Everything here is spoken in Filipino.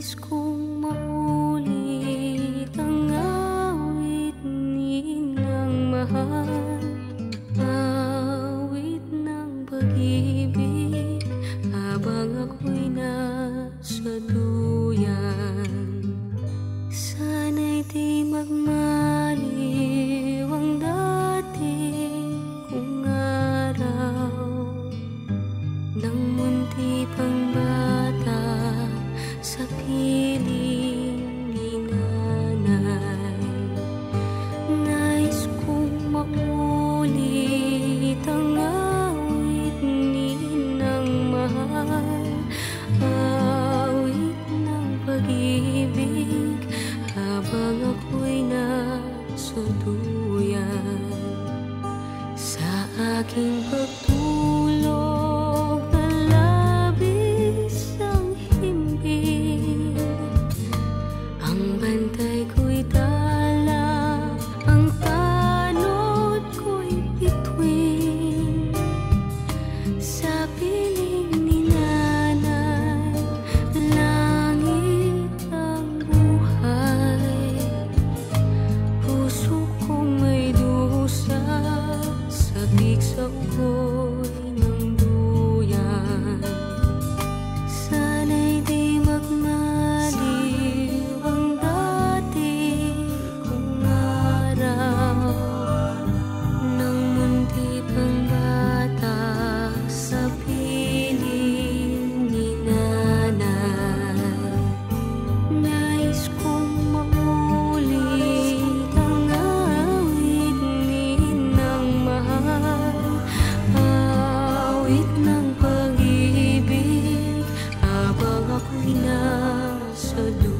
Nais kong maulit ang awit ni ng mahal, awit ng pag-ibig habang ako'y nasa duyan. Sana'y di magmaliw ang dating kong araw nang munti pang bata sa piling ni nanay. Nais kong maulit ang awit ni ng mahal, awit ng pag-ibig habang ako'y nasa duyan. Sa aking pagtulog na labis ang himbing, ang bantay ko'y dala, ang tanod ko'y bituin. Sa piling ni nanay, langit ang buhay. Puso kong may dusa, sabik sa ugoy ng duyan. Sana'y di magmaliw ang dati kong araw nang munti pang bata sa piling ni nanay. Nais kong maulit ang awit ni ng mahal, awit ng pag-ibig habang ako'y nasa duyan.